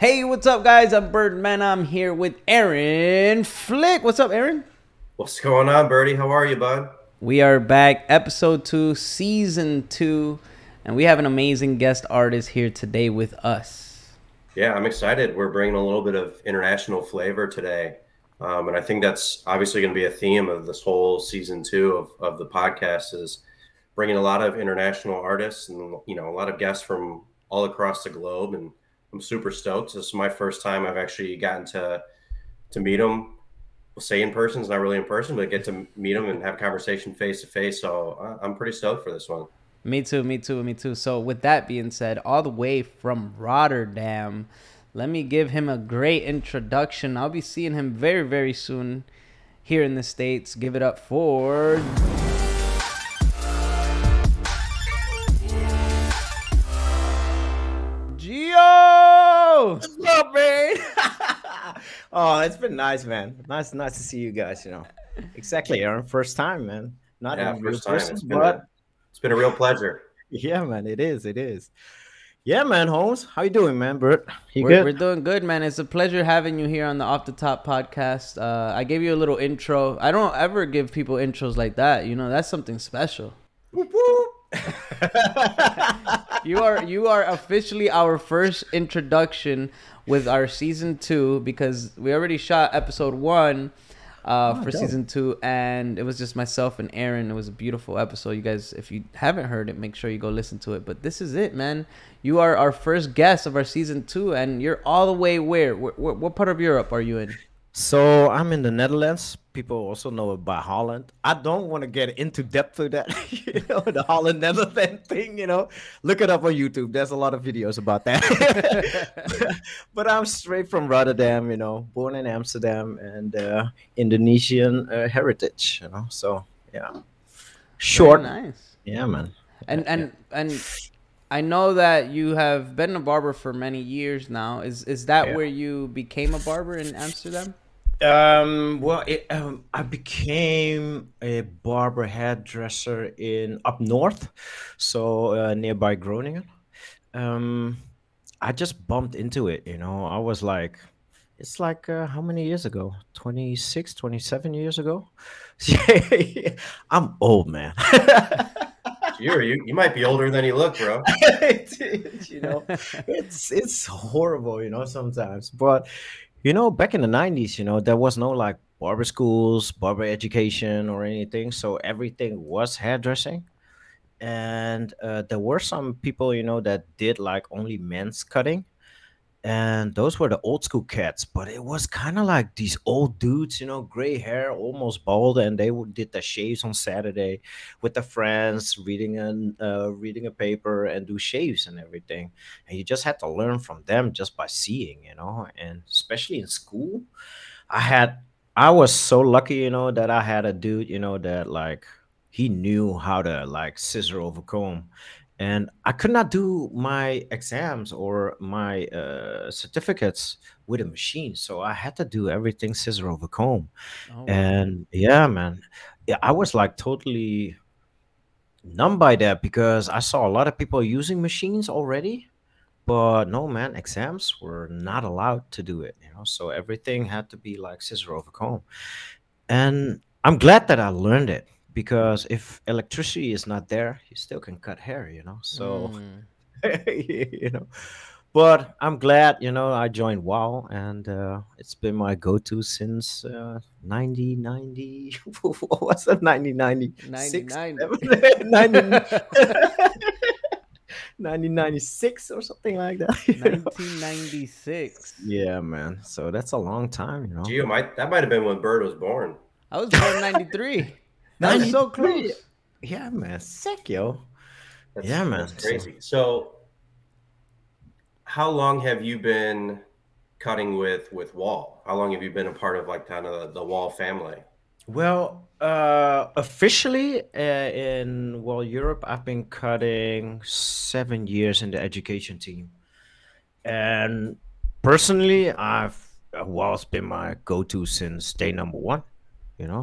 Hey, what's up, guys? I'm Birdman. I'm here with Aaron Flick. What's up, Aaron? What's going on, Birdie? How are you, bud? We are back, episode 2, season 2, and we have an amazing guest artist here today with us. Yeah, I'm excited. We're bringing a little bit of international flavor today. And I think that's obviously going to be a theme of this whole season 2 of the podcast is bringing a lot of international artists and, a lot of guests from all across the globe. And I'm super stoked. This is my first time I've actually gotten to meet them. We'll say in person, it's not really in person, but get to meet them and have a conversation face to face. So I'm pretty stoked for this one. Me too. So with that being said, all the way from Rotterdam, let me give him a great introduction. I'll be seeing him very, very soon here in the States. Give it up for Gio! What's up, man? Oh, it's been nice, man. Nice to see you guys. Exactly, Aaron. First time, man. Not Yeah, in real first time. person, but It's been a real pleasure. yeah, man. It is. Yeah, man. Holmes, how you doing, man? Bert, you We're good? doing good, man. It's a pleasure having you here on the Off the Top podcast. I gave you a little intro. I don't ever give people intros like that. That's something special. Whoop, whoop. You are officially our first introduction with our season 2 because we already shot episode 1 for dope. season 2, and it was just myself and Aaron. It was a beautiful episode. You guys, if you haven't heard it, make sure you go listen to it. But this is it, man. You are our first guest of our season 2, and you're all the way where? What part of Europe are you in? So I'm in the Netherlands. People also know it by Holland. I don't want to get into depth with that, the Holland Netherlands thing. Look it up on YouTube. There's a lot of videos about that. But I'm straight from Rotterdam. Born in Amsterdam and Indonesian heritage. So yeah, short. Very nice. Yeah, man. And I know that you have been a barber for many years now. Is that Yeah. where you became a barber in Amsterdam? I became a barber hairdresser in up north, so nearby Groningen. Um, I just bumped into it. I was like, it's like how many years ago? 26, 27 years ago. Yeah, I'm old, man. You might be older than you look, bro. you know, it's horrible, sometimes. But back in the 90s, there was no like barber schools, barber education, or anything. So everything was hairdressing. And there were some people, that did like only men's cutting. And those were the old school cats, but it was kind of like these old dudes, gray hair, almost bald, and they did the shaves on Saturday with their friends, reading a paper and do shaves and everything. And you just had to learn from them just by seeing, and especially in school, I was so lucky, that I had a dude, that like he knew how to like scissor over comb, and I could not do my exams or my certificates with a machine, so I had to do everything scissor over comb. Oh wow. And yeah, man, yeah, I was like totally numb by that because I saw a lot of people using machines already, but no, man, exams were not allowed to do it, so everything had to be like scissor over comb. And I'm glad that I learned it because if electricity is not there, you still can cut hair, so Mm. you know. But I'm glad, I joined Wahl, and it's been my go-to since 1990. What was it? 1996, 1996 or something like that. 1996. Yeah, man. So that's a long time, That might have been when Bird was born. I was born in 93. That was so 93. close. Yeah, man. Sick, yo. That's, Yeah, man. That's crazy. So, how long have you been cutting with Wahl? How long have you been a part of like kind of the Wahl family? Well, officially in Europe, I've been cutting 7 years in the education team, and personally, Wall's been my go-to since day number one.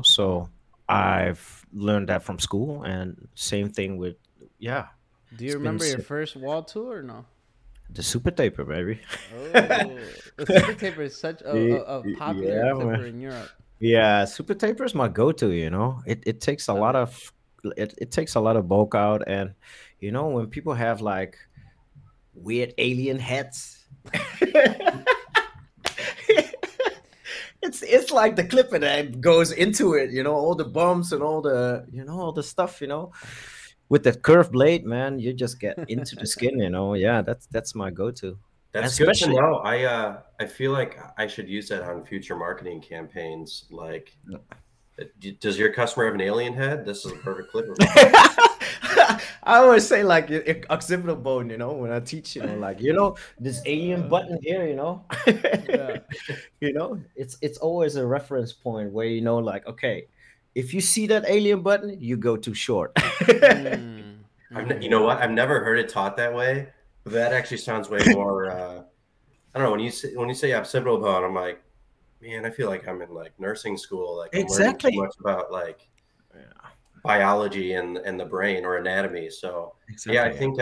So I've learned that from school, and same thing with yeah. Do you It's been remember your sick. first wall tour or no? The super taper, baby. Oh, the super taper is such a popular Yeah, clipper man. in Europe. Yeah, super taper is my go-to, you know. It takes a Love lot it. of it takes a lot of bulk out, and you know when people have like weird alien heads. It's like the clipper that goes into it, you know, all the bumps and all the all the stuff, you know. With that curved blade, man, you just get into the skin, you know. Yeah, that's my go-to. That's good to Especially know. I feel like I should use that on future marketing campaigns. Like, does your customer have an alien head? This is a perfect clipper. I always say like occipital bone, you know, when I teach, you know, like this alien button here, you know. Yeah. You know, it's always a reference point where you know, like, okay, if you see that alien button, you go too short. Mm, You mm. know what? I've never heard it taught that way, but that actually sounds way more. I don't know when you say occipital bone, I'm like, man, I feel like I'm in like nursing school. Like I'm learning too Exactly. much about like Yeah, biology and the brain or anatomy. So yeah, I exactly. think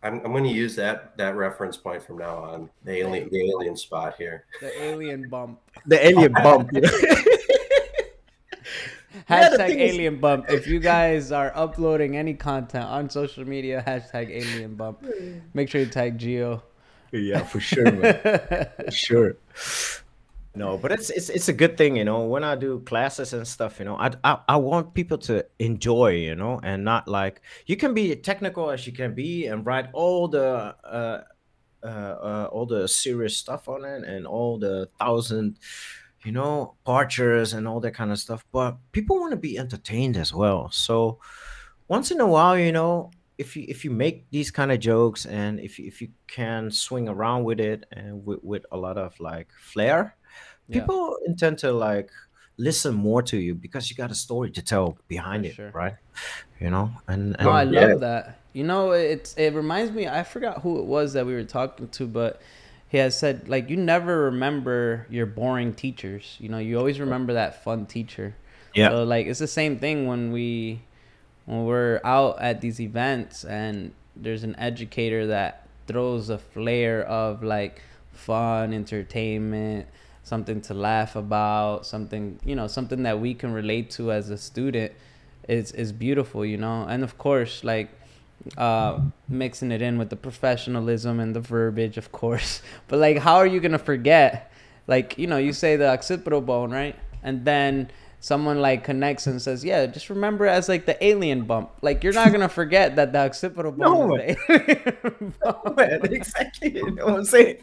I'm going to use that reference point from now on. The alien spot here. The alien bump. The alien bump. You know? Yeah, the Hashtag thing is, alien bump. If you guys are uploading any content on social media, hashtag alien bump. Make sure you tag Geo. yeah, for sure, man, for sure. No, but it's a good thing, you know. When I do classes and stuff, you know, I want people to enjoy, you know, and not like you can be technical as you can be and write all the serious stuff on it and all the thousand, you know, partures and all that kind of stuff. But people want to be entertained as well. So once in a while, you know, if you make these kind of jokes and if you can swing around with it and with a lot of like flair, Yeah, people intend to like listen more to you because you got a story to tell for behind it, sure. right? You know, No, I and Yeah, love that. You know, it reminds me. I forgot who it was that we were talking to, but he has said like you never remember your boring teachers. You know, you always remember that fun teacher. yeah, So like it's the same thing when we're out at these events and there's an educator that throws a flair of like fun, entertainment, something to laugh about, something, you know, something that we can relate to as a student is beautiful, you know. And of course, like mixing it in with the professionalism and the verbiage, of course. But like how are you going to forget, like, you know, you say the occipital bone, right? And then someone like connects and says, yeah, just remember it as like the alien bump. Like you're not gonna forget that the occipital bone no is man, the alien no bump. man, exactly. You know what I'm saying?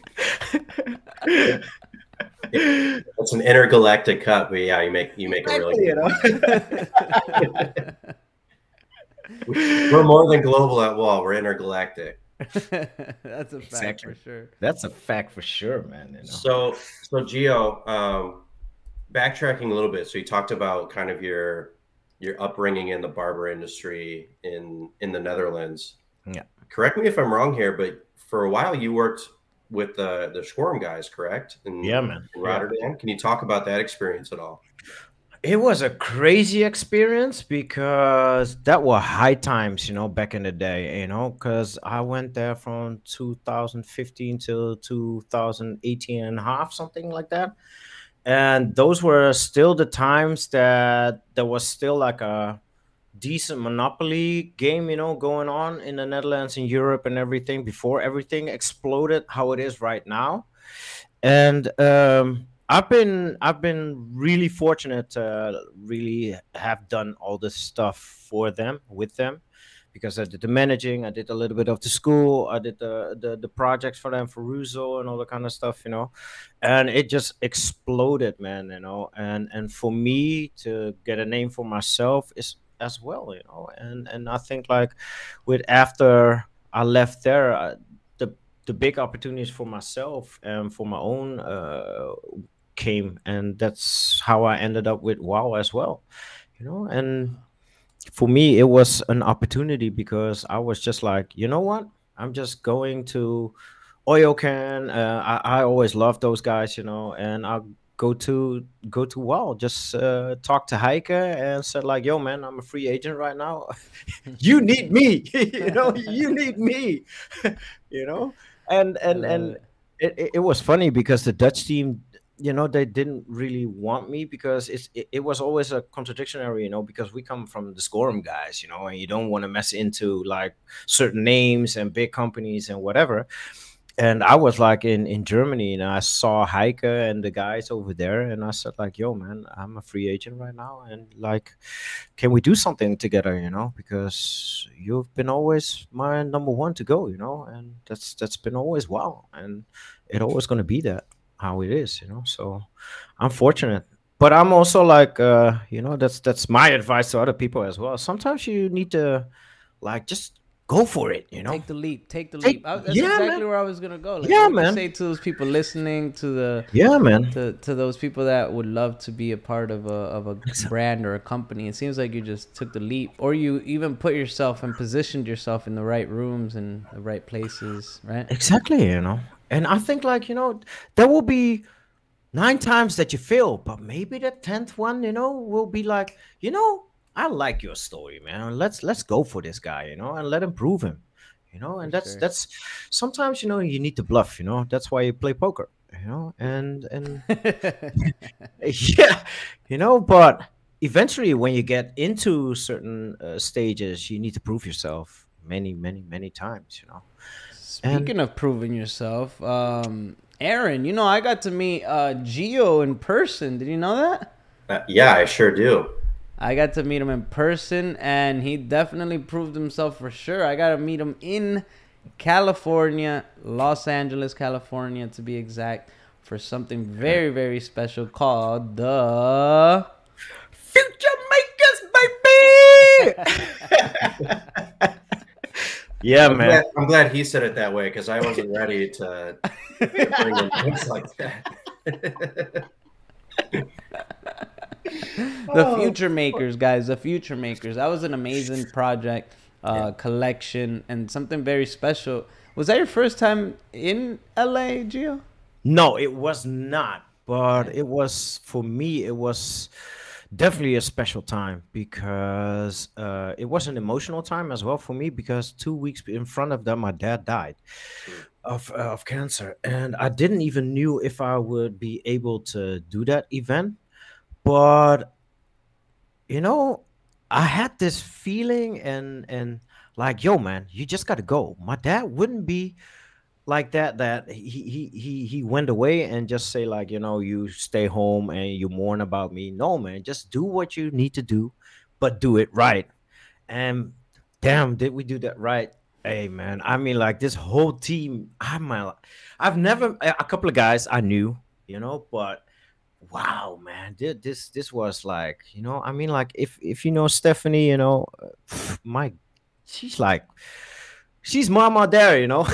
it's an intergalactic cut, but yeah, you make a really Exactly, you good know. point. We're more than global at Wahl. We're intergalactic. That's a fact for Exactly. sure. That's a fact for sure, man. You know. So Gio, backtracking a little bit. So you talked about kind of your upbringing in the barber industry in the Netherlands. Yeah. Correct me if I'm wrong here, but for a while you worked with the Schwarm guys, correct? Yeah, man. In Yeah. Rotterdam. Can you talk about that experience at all? It was a crazy experience because that were high times, you know, back in the day, you know, because I went there from 2015 to 2018 and a half, something like that. And those were still the times that there was still like a decent monopoly game, you know, going on in the Netherlands and Europe and everything before everything exploded how it is right now. And I've been really fortunate to really have done all this stuff for them with them because I did the managing, I did a little bit of the school, I did the projects for them for Russo and all that kind of stuff, you know, and it just exploded, man, you know, and for me to get a name for myself is as well, you know, and I think like with after I left there. The big opportunities for myself and for my own came, and that's how I ended up with Wow as well, you know. And for me, it was an opportunity because I was just like, you know what, I'm just going to Oil Can. I always loved those guys, you know, and I'll go to Wow, just talk to Heike and said like, yo man, I'm a free agent right now. You need me. You know, you need me. You know. and I and love and it. it was funny because the Dutch team, they didn't really want me because it was always a contradictionary, because we come from the Scorum guys, and you don't want to mess into like certain names and big companies and whatever. And I was like in Germany, and I saw Heike and the guys over there, and I said like, "Yo, man, I'm a free agent right now, and like, can we do something together? Because you've been always my number one to go, and that's been always Wow, and it always gonna be that how it is, So I'm fortunate, but I'm also like, that's my advice to other people as well. Sometimes you need to like just go for it, Take the leap. Take the Take leap. That's yeah, man. exactly where I was gonna go. Like, what Yeah, would you man. say to those people listening, to the Yeah, man. to those people that would love to be a part of a Ex- brand or a company? It seems like you just took the leap, or you even put yourself and positioned yourself in the right rooms and the right places, right? Exactly, And I think like, there will be 9 times that you fail, but maybe the 10th one, will be like, I like your story, man. Let's go for this guy, and let him prove him, For and that's sure. that's sometimes, you need to bluff, that's why you play poker, and yeah, but eventually when you get into certain stages, you need to prove yourself many, many, many times, and Speaking of proving yourself, Aaron, I got to meet Gio in person. Did you know that? Yeah, I sure do. I got to meet him in person, and he definitely proved himself for sure. I got to meet him in California, Los Angeles, California, to be exact, for something very, very special called the. future makers, baby. Yeah, man. I'm glad he said it that way because I wasn't ready to bring in things like that. The Oh, Future Makers, guys. The Future Makers. That was an amazing project, yeah. collection, and something very special. Was that your first time in LA, Gio? No, it was not. But Okay. it was for me. It was definitely a special time because it was an emotional time as well for me because 2 weeks in front of that, my dad died of cancer, and I didn't even knew if I would be able to do that event. But you know, I had this feeling and like, yo, man, you just got to go. My dad wouldn't be like that. That he went away and just say like, you stay home and you mourn about me. No, man, just do what you need to do, but do it right. And damn, did we do that right? Hey, man, I mean, like this whole team. I've never a couple of guys I knew, but wow, man, this was like, I mean, like if you know Stephanie, my she's like she's mama there, you know,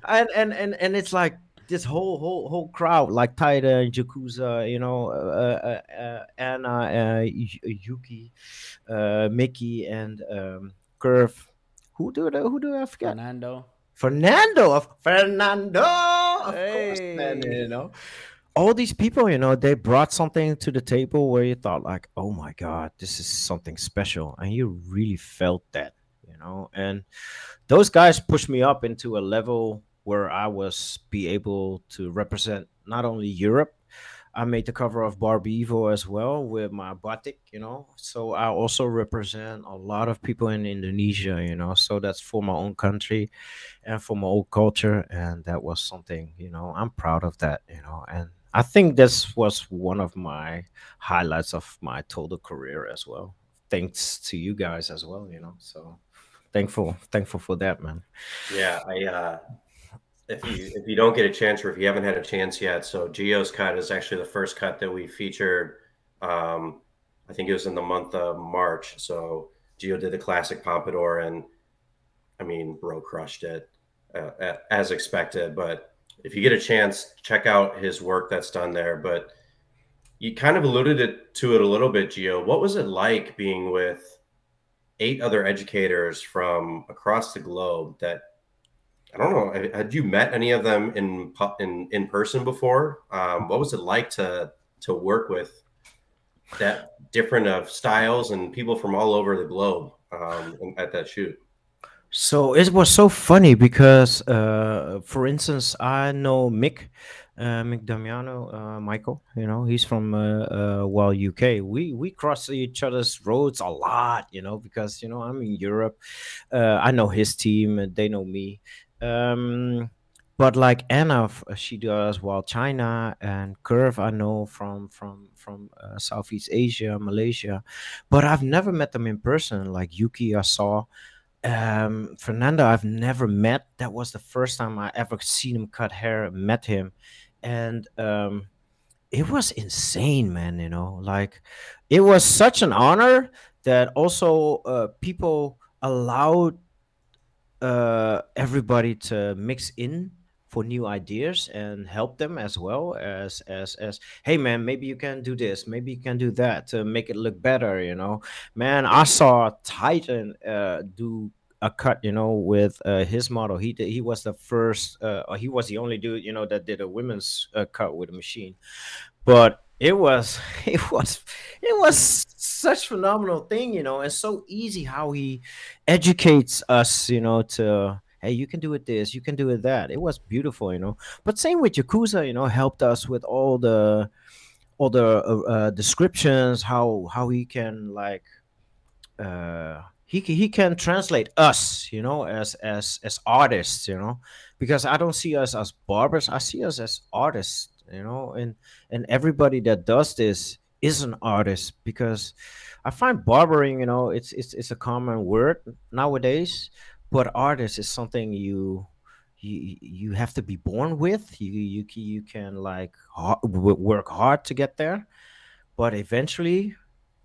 and it's like this whole crowd like Taida and Jakuza, Anna, Yuki, Mickey, and Curve. Who do I forget? Fernando. Fernando, of course, man. Hey. All these people, they brought something to the table where you thought like, oh my god, this is something special, and you really felt that, and those guys pushed me up into a level where I was be able to represent not only Europe. I made the cover of Barber as well with my batik, so I also represent a lot of people in Indonesia, so that's for my own country and for my old culture, and that was something, I'm proud of that, and I think this was one of my highlights of my total career as well, thanks to you guys as well, so thankful for that, man. Yeah, if you don't get a chance or if you haven't had a chance yet, so Gio's cut is actually the first cut that we featured. I think it was in the month of March. So Gio did the classic pompadour, and I mean, bro crushed it as expected. But if you get a chance, check out his work that's done there. But you kind of alluded to it a little bit, Gio. What was it like being with 8 other educators from across the globe that I don't know. Had you met any of them in person before? What was it like to work with that different of styles and people from all over the globe at that shoot? So it was so funny because, for instance, I know Mick Damiano, Michael. You know, he's from well, UK. We cross each other's roads a lot. You know, because I'm in Europe. I know his team, and they know me. Um, but like Anna, she does well China, and Curve I know from Southeast Asia, Malaysia, but I've never met them in person. Like Yuki, I saw. Fernando, I've never met. That was the first time I ever seen him cut hair, met him, and it was insane, man. Like it was such an honor that also people allowed everybody to mix in for new ideas and help them as well as hey man, maybe you can do this, maybe you can do that to make it look better. Man, I saw Titan do a cut, with his model. He was the first, or he was the only dude, that did a women's cut with a machine. But it was it was such phenomenal thing, and so easy how he educates us, to hey, you can do it this, you can do it that. It was beautiful, but same with Yakuza, helped us with all the descriptions, how he can like he can translate us, as artists, because I don't see us as barbers, I see us as artists, and everybody that does this is an artist, because I find barbering, it's a common word nowadays, but artist is something you have to be born with. You can like work hard to get there, but eventually,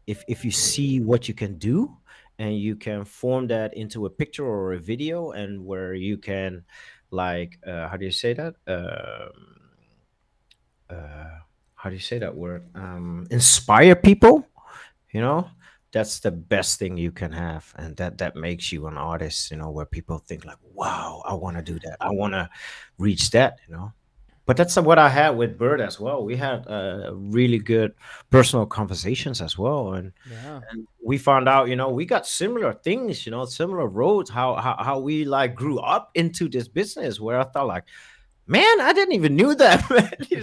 if you see what you can do and you can form that into a picture or a video, and where you can like how do you say that, uh, how do you say that word, inspire people, you know that's the best thing you can have, and that makes you an artist, where people think like, wow, I want to do that, I want to reach that. But that's what I had with Bird as well. We had really good personal conversations as well, Yeah. and we found out, we got similar things, similar roads. How we like grew up into this business. Where I thought like, man, I didn't even knew that, man. You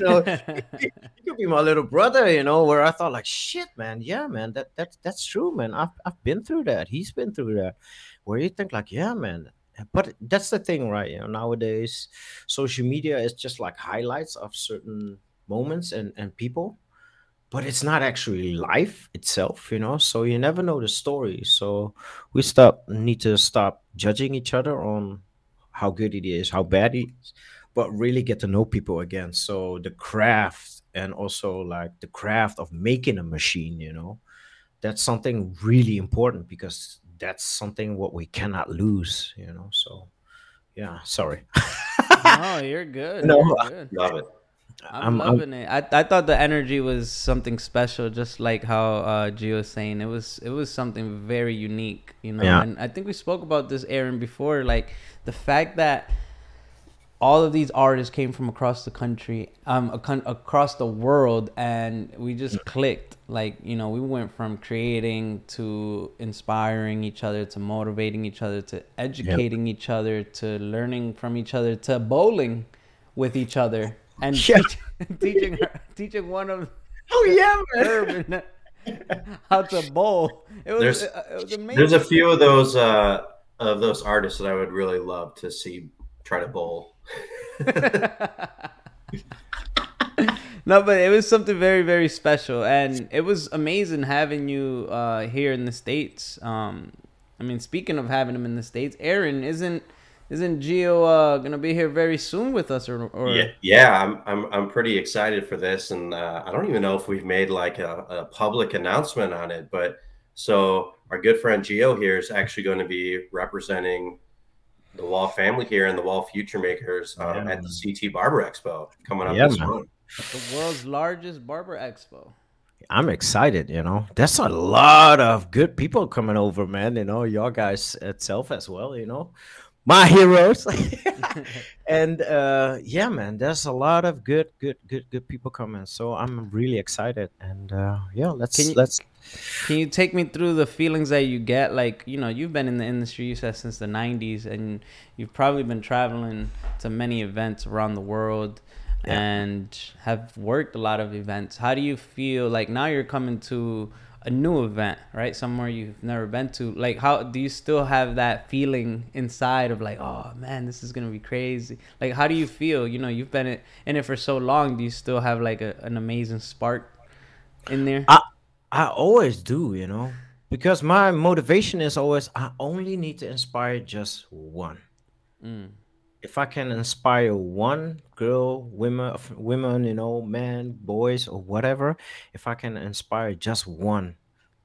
could be my little brother. Where I thought like, shit, man, yeah, man, that's true, man. I've been through that. He's been through that. Where you think like, yeah, man. But that's the thing, right? Nowadays, social media is just like highlights of certain moments and people, but it's not actually life itself, so you never know the story. So we need to stop judging each other on how good it is, how bad it is, but really get to know people again. So the craft, and also like the craft of making a machine, that's something really important, because that's something what we cannot lose, so yeah, sorry. No, you're good. no You're good. Love it. I'm I'm loving it. I thought the energy was something special, just like how Gio was saying. It was something very unique, Yeah. And I think we spoke about this, Aaron, before. Like the fact that all of these artists came from across the country, across the world, and we just clicked. Like, we went from creating to inspiring each other to motivating each other to educating each other to learning from each other to bowling with each other and Yeah. teaching one of Oh yeah, man. Urban how to bowl. There's It was amazing. there's a few of those artists that I would really love to see try to bowl. No, but it was something very, very special, and it was amazing having you here in the States. I mean, speaking of having him in the States, Aaron, isn't Gio gonna be here very soon with us, or Yeah, I'm pretty excited for this, and I don't even know if we've made like a public announcement on it. But so our good friend Gio here is actually going to be representing the Wahl family here and the Wahl Future Makers at the CT Barber Expo coming up Yeah, this man. month. the world's largest barber expo? I'm excited, That's a lot of good people coming over, man. Y'all guys itself as well, my heroes. And yeah, man, there's a lot of good people coming. So I'm really excited. And yeah, Can you let's. can you take me through the feelings that you get? Like, you've been in the industry, you said, since the 90s, and you've probably been traveling to many events around the world Yeah. and have worked a lot of events. How do you feel like now you're coming to a new event, right? Somewhere you've never been to. Like, how do you still have that feeling inside of like, oh man, this is gonna be crazy? Like, how do you feel? You've been in it for so long. Do you still have like an amazing spark in there? I always do, because my motivation is always I only need to inspire just one. Mm, If I can inspire one girl, women, men, boys, or whatever, if I can inspire just one,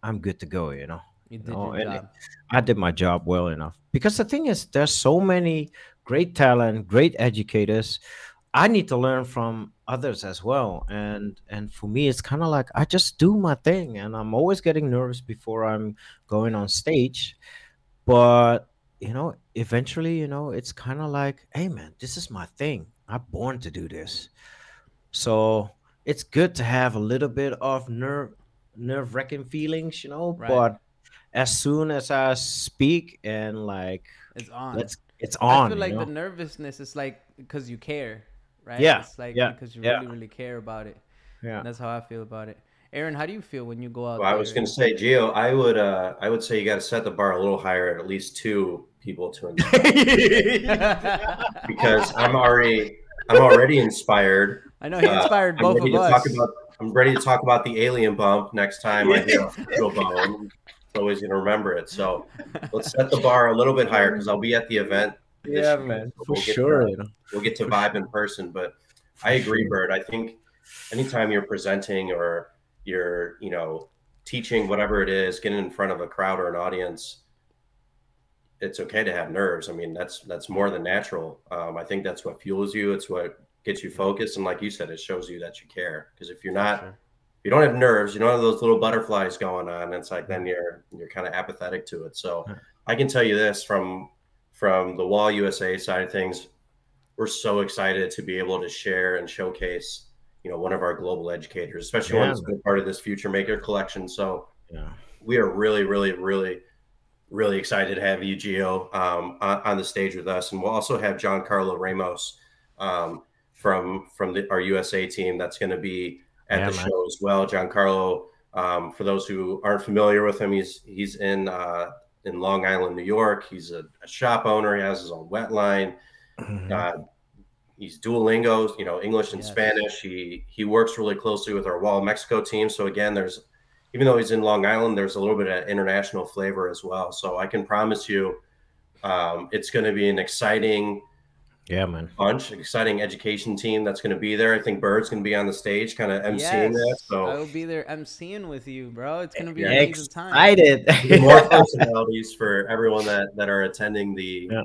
I'm good to go. you did your And job. I did my job well enough. Because the thing is, there's so many great talent, great educators. I need to learn from others as well. And for me, it's kind of like I just do my thing, and I'm always getting nervous before I'm going on stage. But eventually, it's kind of like, hey man, this is my thing. I'm born to do this. So it's good to have a little bit of nerve-wracking feelings, Right. but as soon as I speak and like It's on. it's I feel on. like the nervousness is like because you care, right? Yeah, It's like yeah, because you yeah, really, really care about it. yeah. That's how I feel about it. Aaron, how do you feel when you go Well, out I was there going and to say, Gio, I would say you got to set the bar a little higher at least two people to inspire, because I'm already inspired. I know he inspired I'm both ready of to talk us. about I'm ready to talk about the alien bump next time I hear a federal bone. It's always going to remember it. So let's set the bar a little bit higher, because I'll be at the event this Yeah, year. man, So for sure. we'll get to For vibe in person. But I for agree, sure. Bert. I think anytime you're presenting or you're, teaching, whatever it is, getting in front of a crowd or an audience, it's okay to have nerves. I mean, that's more than natural. I think that's what fuels you. It's what gets you focused. And like you said, it shows you that you care. Because if For sure. you don't have nerves, you don't have those little butterflies going on, it's like then you're kind of apathetic to it. So I can tell you this from the Wahl USA side of things, we're so excited to be able to share and showcase, one of our global educators, especially one Yeah, that's man. been part of this Future Maker collection. So Yeah. we are really, really, really, really excited to have you, Gio, on the stage with us, and we'll also have Giancarlo Ramos from our USA team that's going to be at Yeah, the man. show as well. Giancarlo, for those who aren't familiar with him, he's in Long Island, New York. He's a shop owner. He has his own wet line. Mhm. Uh, he's Duolingo, English and Yes. Spanish. He works really closely with our Wahl Mexico team. So again, even though he's in Long Island, there's a little bit of international flavor as well. So I can promise you, it's going to be an exciting Yeah, man. bunch, exciting education team that's going to be there. I think Bird's going to be on the stage, kind of emceeing that. Yes. I So will be there emceeing with you, bro. It's gonna be an yeah, amazing time. Excited. even more personalities for everyone that are attending Yeah.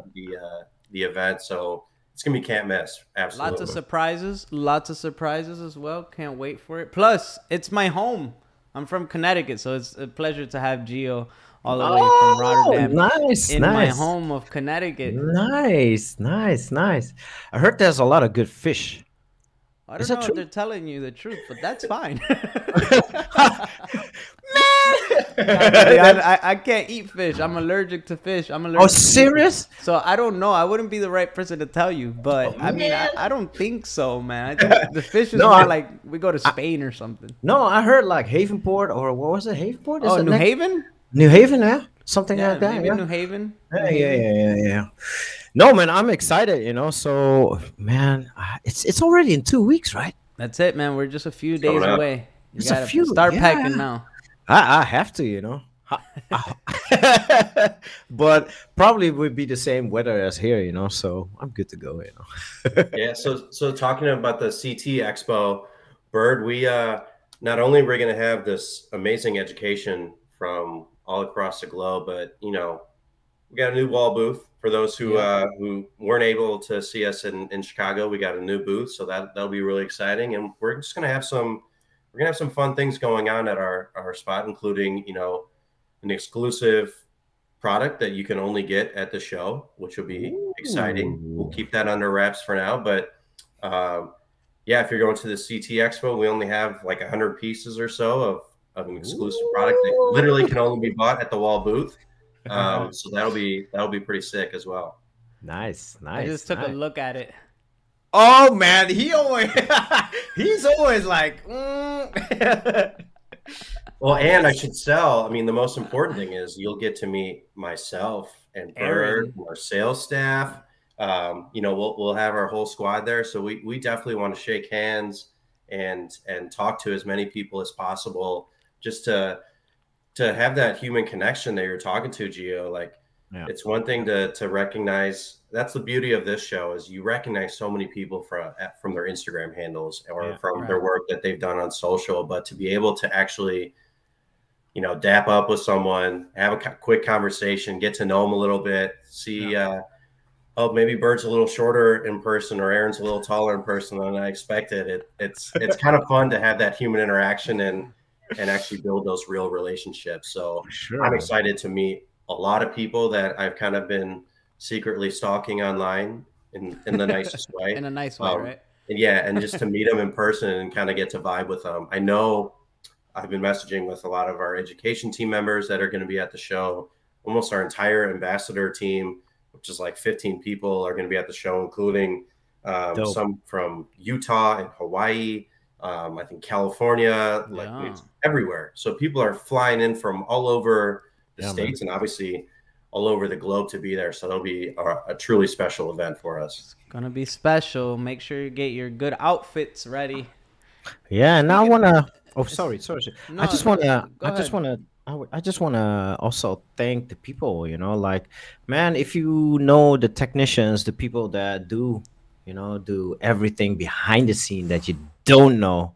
the event. So it's gonna be can't miss. Lots of Absolutely. surprises as well. Can't wait for it. Plus, it's my home. I'm from Connecticut, so it's a pleasure to have Gio all the way from Oh, Rotterdam nice, in my nice, home of Connecticut. nice, nice, nice. I heard there's a lot of good fish. I Is don't that know if true? they're telling you the truth, but that's fine. Nah, buddy, I can't eat fish. I'm allergic to fish. I'm allergic Oh, to seafood. serious? So I don't know. I wouldn't be the right person to tell you. But Oh, I mean, man. I don't think so, man. I think the fish is No, more like we go to Spain or something. No, I heard like Havenport, or what was it? Havenport? Is Oh, it New Haven? New Haven? Yeah, something Yeah, like that. maybe Yeah. New Haven. New Yeah, yeah, Haven. yeah. No, man, I'm excited. So, man, it's already in 2 weeks, right? That's it, man. We're just a few Coming days up. away. You It's a gotta few. start Yeah, packing now. I have to. But probably would be the same weather as here. So I'm good to go. Yeah. So talking about the CT Expo, Bird, we not only we're going to have this amazing education from all across the globe, but we got a new wall booth for those who weren't able to see us in Chicago. We got a new booth, so that'll be really exciting, and we're just going to have some fun things going on at our spot, including an exclusive product that you can only get at the show, which will be exciting. We'll Ooh. keep that under wraps for now, but yeah, if you're going to the CT Expo, we only have like 100 pieces or so of an exclusive product that literally can only be bought at the Wahl booth. So that'll be pretty sick as well. Nice, I nice, just took a nice. look at it. Oh man, he always he's always like. Well, and I should sell. I mean, the most important thing is you'll get to meet myself and Bird, Aaron. our sales staff. You know, we'll have our whole squad there. So we definitely want to shake hands and talk to as many people as possible, just to have that human connection that you're talking to, Gio. Like, Yeah. it's one thing to recognize. That's the beauty of this show, is you recognize so many people from their Instagram handles or from their work that they've done on social, but to be able to actually, you know, dap up with someone, have a quick conversation, get to know them a little bit, see, oh, maybe Bert's a little shorter in person or Aaron's a little taller in person than I expected. It's kind of fun to have that human interaction and actually build those real relationships. So I'm excited to meet a lot of people that I've kind of been secretly stalking online in the nicest way. In a nice way, right? And yeah, and just to meet them in person and kind of get to vibe with them. I know I've been messaging with a lot of our education team members that are going to be at the show. Almost our entire ambassador team, which is like 15 people, are going to be at the show, including some from Utah and Hawaii, I think California, like it's everywhere. So people are flying in from all over the states and obviously all over the globe to be there. So it'll be a truly special event for us. It's gonna be special. Make sure you get your good outfits ready. Yeah, and I wanna. Oh, sorry. No, I just wanna also thank the people. You know, like, man, if you know the technicians, the people that do, you know, do everything behind the scene that you don't know,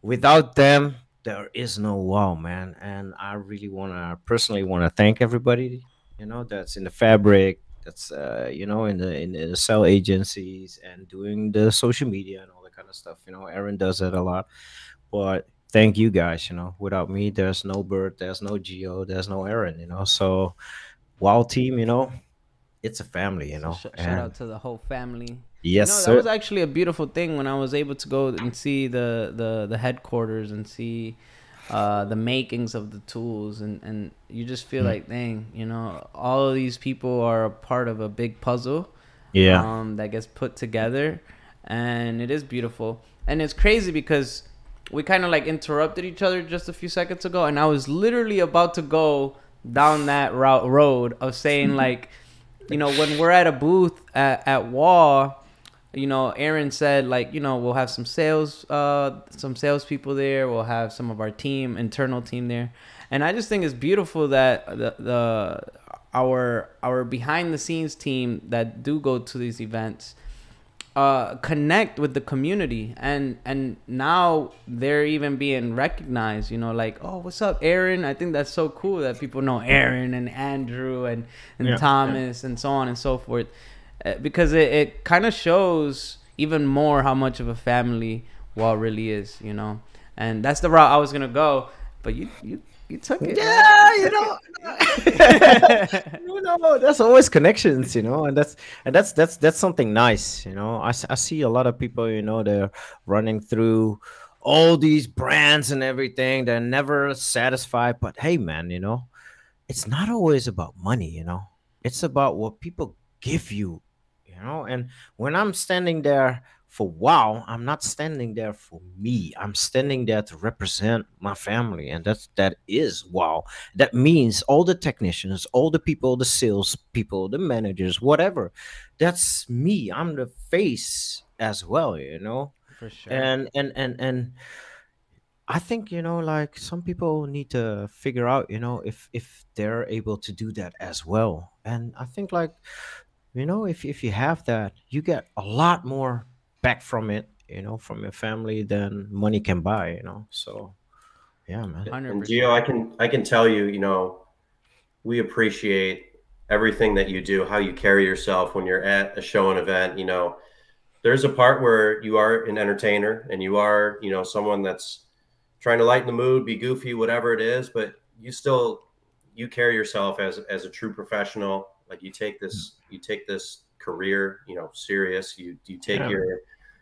without them, there is no Wahl, man. And I really personally wanna thank everybody. You know, that's in the fabric. That's you know, in the sell agencies and doing the social media and all that kind of stuff. You know, Aaron does that a lot. But thank you guys. You know, without me, there's no Bert, there's no Geo, there's no Aaron. You know, so Wild Team, you know, it's a family. You know, shout out to the whole family. Yes, you know, sir. that was actually a beautiful thing when I was able to go and see the headquarters and see the makings of the tools, and you just feel like, dang, you know, all of these people are a part of a big puzzle. That gets put together, and it is beautiful. And it's crazy because we kind of like interrupted each other just a few seconds ago, and I was literally about to go down that road of saying, like, you know, when we're at a booth at Wahl, you know, Aaron said, like, you know, we'll have some salespeople there. We'll have some of our internal team there. And I just think it's beautiful that our behind the scenes team that do go to these events connect with the community, and now they're even being recognized, you know, like, oh, what's up, Aaron? I think that's so cool that people know Aaron and Andrew and Thomas and so on and so forth. Because it kind of shows even more how much of a family Wahl really is, you know. And that's the route I was gonna go, but you took it. Yeah, you know. You know, that's always connections, you know, and that's something nice, you know. I see a lot of people, you know, they're running through all these brands and everything. They're never satisfied, but hey, man, you know, it's not always about money, you know. It's about what people give you. You know, and when I'm standing there for Wahl, I'm not standing there for me. I'm standing there to represent my family, and that is Wahl. That means all the technicians, all the people, the sales people, the managers, whatever. That's me. I'm the face as well, you know. For sure. And I think, you know, like, some people need to figure out, you know, if they're able to do that as well. And I think, like, you know, if you have that, you get a lot more back from it, you know, from your family than money can buy, you know. So yeah, man. 100%. And Gio, I can tell you, you know, we appreciate everything that you do, how you carry yourself when you're at a show and event. You know, there's a part where you are an entertainer and you are, you know, someone that's trying to lighten the mood, be goofy, whatever it is, but you still you carry yourself as a true professional. Like you take this career, serious. You take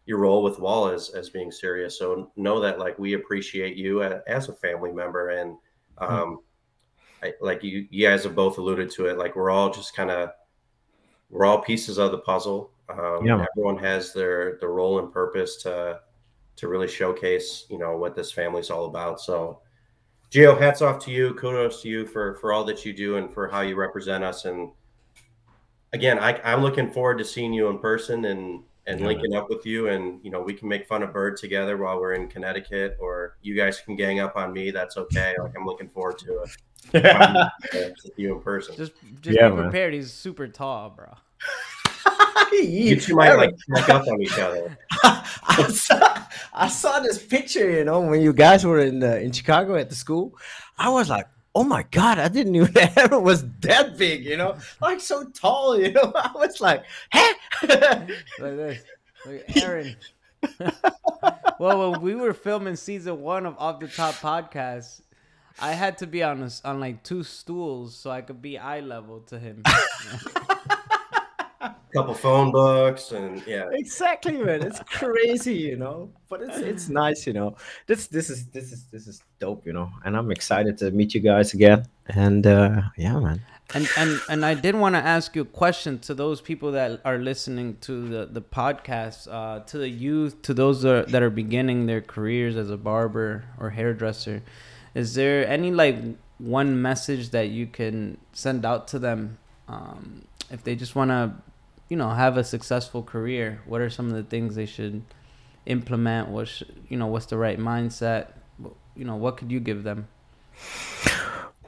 your role with Wahl as being serious. So know that like we appreciate you as a family member, and like you guys have both alluded to it. Like we're all pieces of the puzzle. Everyone has their role and purpose to really showcase, what this family's all about. So Gio, hats off to you. Kudos to you for all that you do and for how you represent us. And again, I'm looking forward to seeing you in person and linking up with you. And, we can make fun of Bird together while we're in Connecticut, or you guys can gang up on me. That's okay. Like I'm looking forward to it. With you in person. Just be prepared. He's super tall, bro. You two might like sneak up on each other. I saw this picture, when you guys were in Chicago at the school. I was like, oh my God, I didn't know that Aaron was that big, like so tall, I was like, hey. Like this. Like Aaron. Well, when we were filming season 1 of Off the Top podcast, I had to be on like 2 stools so I could be eye level to him. Couple phone books and exactly, man. It's crazy, but it's nice, this is dope, and I'm excited to meet you guys again. And man. And I did want to ask you a question to those people that are listening to the podcast, to the youth, to those that are beginning their careers as a barber or hairdresser. Is there any like one message that you can send out to them if they just want to have a successful career? What are some of the things they should implement? What's the right mindset? What could you give them?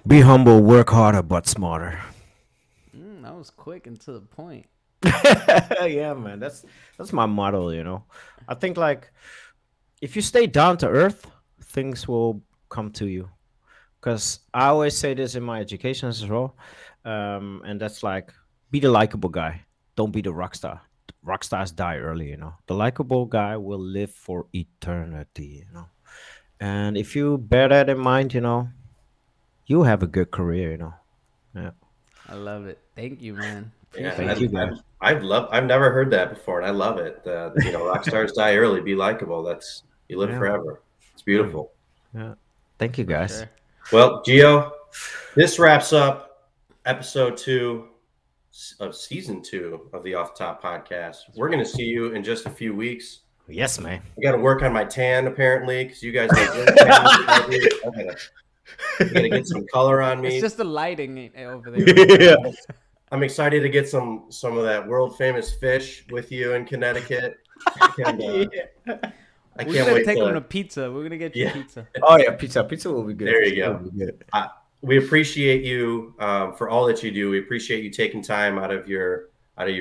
Be humble, work harder, but smarter. That was quick and to the point. Yeah, man. That's my motto, I think like if you stay down to earth, things will come to you. Because I always say this in my education as well. And that's like, be the likable guy. Don't be the rock star. Rock stars die early, The likable guy will live for eternity, And if you bear that in mind, you have a good career, Yeah. I love it. Thank you, man. Thank you, guys. I've never heard that before, and I love it. Rock stars die early. Be likable. You live forever. It's beautiful. Yeah. Thank you, guys. Sure. Well, Gio, this wraps up episode 2 of season 2 of the Off the Top podcast. We're going to see you in just a few weeks. Yes, man. I got to work on my tan apparently because you guys I gotta get some color on me. It's just the lighting over there. Yeah. I'm excited to get some of that world famous fish with you in Connecticut. And, We're gonna take them to pizza. We're gonna get you pizza. Oh yeah, pizza will be good. There you go. We appreciate you for all that you do. We appreciate you taking time out of your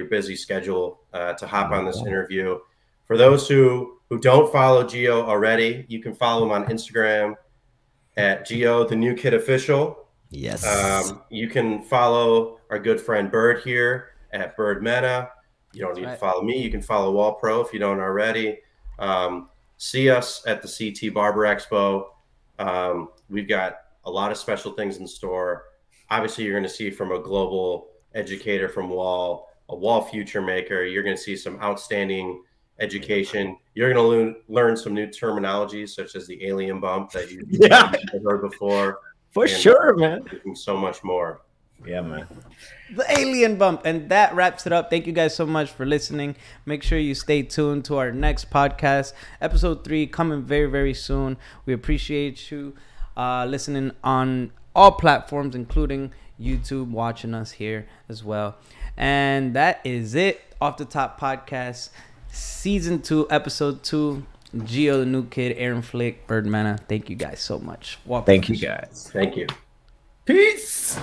busy schedule to hop on this interview. For those who don't follow Gio already, you can follow him on Instagram at Gio the New Kid Official. Yes. You can follow our good friend Bird here at Bird Meta. You don't need to follow me. You can follow Wahlpro if you don't already. See us at the CT Barber Expo. We've got a lot of special things in store. Obviously, you're going to see from a global educator from Wahl, a Wahl future maker. You're going to see some outstanding education. You're going to learn some new terminologies, such as the alien bump that you've heard before. For sure, man. So much more. Yeah, man. The alien bump. And that wraps it up. Thank you guys so much for listening. Make sure you stay tuned to our next podcast. Episode 3 coming very, very soon. We appreciate you listening on all platforms, including YouTube, watching us here as well. And that is it. Off the Top podcast, season 2, episode 2. Gio the New Kid, Aaron Flick, Bird Mana. Thank you guys so much. Thank you guys. Thank you. Peace.